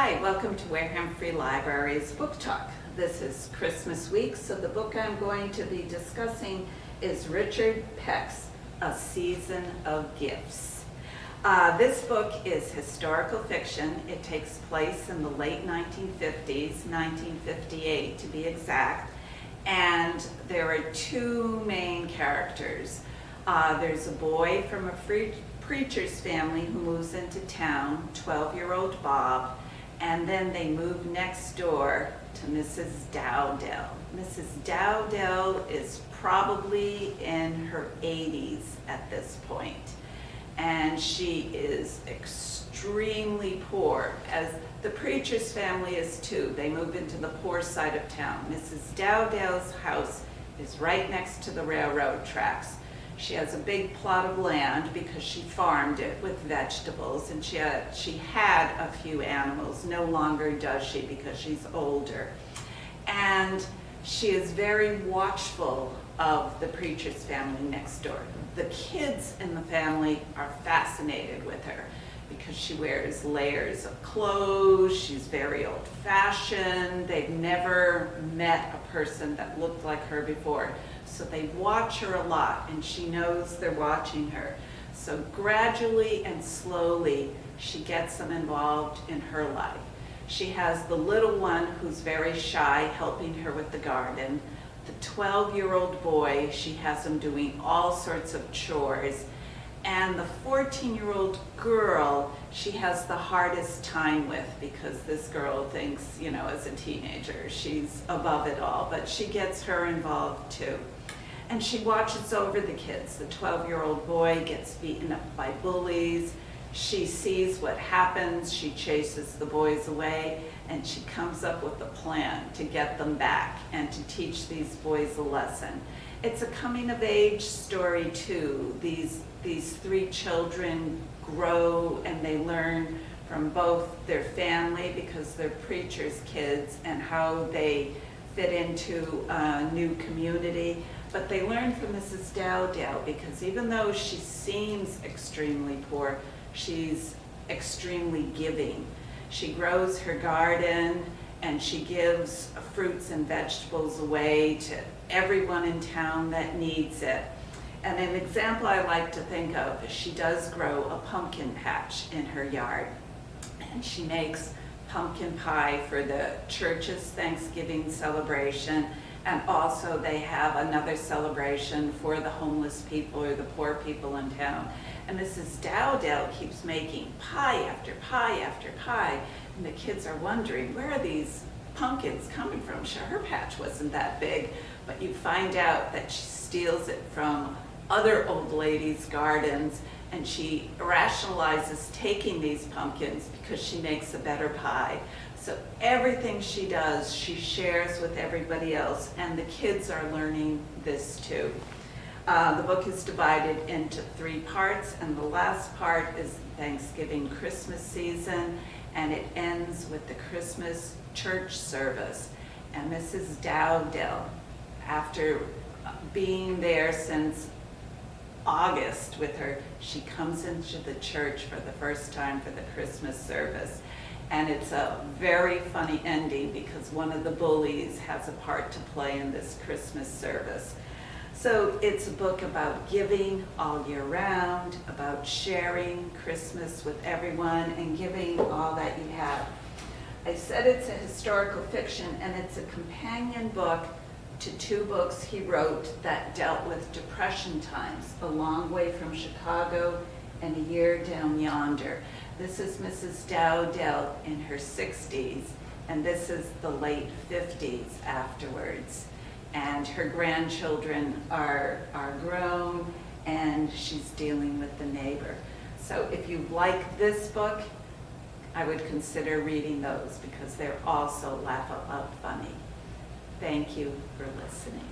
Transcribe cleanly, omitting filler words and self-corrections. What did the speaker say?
Hi, welcome to Wareham Free Library's Book Talk. This is Christmas week, so the book I'm going to be discussing is Richard Peck's A Season of Gifts. This book is historical fiction. It takes place in the late 1950s, 1958 to be exact, and there are two main characters. There's a boy from a preacher's family who moves into town, 12-year-old Bob, and then they move next door to Mrs. Dowdell. Mrs. Dowdell is probably in her 80s at this point, and she is extremely poor, as the preacher's family is too. They move into the poor side of town. Mrs. Dowdell's house is right next to the railroad tracks. She has a big plot of land because she farmed it with vegetables, and she had a few animals. No longer does she because she's older. And she is very watchful of the preacher's family next door. The kids in the family are fascinated with her because she wears layers of clothes. She's very old-fashioned. They've never met a person that looked like her before. So they watch her a lot, and she knows they're watching her. So gradually and slowly, she gets them involved in her life. She has the little one who's very shy, helping her with the garden. The 12-year-old boy, she has him doing all sorts of chores. And the 14-year-old girl, she has the hardest time with because this girl thinks, as a teenager, she's above it all, but she gets her involved too. And she watches over the kids. The 12-year-old boy gets beaten up by bullies. She sees what happens. She chases the boys away, and she comes up with a plan to get them back and to teach these boys a lesson. It's a coming-of-age story too. These three children grow and they learn from both their family, because they're preachers' kids, and how they fit into a new community. But they learn from Mrs. Dowdell because even though she seems extremely poor, she's extremely giving. She grows her garden and she gives fruits and vegetables away to everyone in town that needs it. And an example I like to think of is she does grow a pumpkin patch in her yard, and she makes pumpkin pie for the church's Thanksgiving celebration, and also they have another celebration for the homeless people or the poor people in town. And Mrs. Dowdell keeps making pie after pie after pie, and the kids are wondering, where are these pumpkins coming from? Sure, her patch wasn't that big, but you find out that she steals it from other old ladies' gardens, and she rationalizes taking these pumpkins because she makes a better pie. So everything she does, she shares with everybody else, and the kids are learning this too. The book is divided into 3 parts, and the last part is the Thanksgiving Christmas season, and it ends with the Christmas church service. And Mrs. Dowdell, after being there since August with her, she comes into the church for the first time for the Christmas service. And it's a very funny ending because one of the bullies has a part to play in this Christmas service. So it's a book about giving all year round, about sharing Christmas with everyone and giving all that you have. I said it's a historical fiction, and it's a companion book to 2 books he wrote that dealt with Depression times, A Long Way from Chicago and A Year Down Yonder. This is Mrs. Dowdell in her 60s, and this is the late 50s afterwards. And her grandchildren are grown, and she's dealing with the neighbor. So if you like this book, I would consider reading those because they're also laugh out loud funny. Thank you for listening.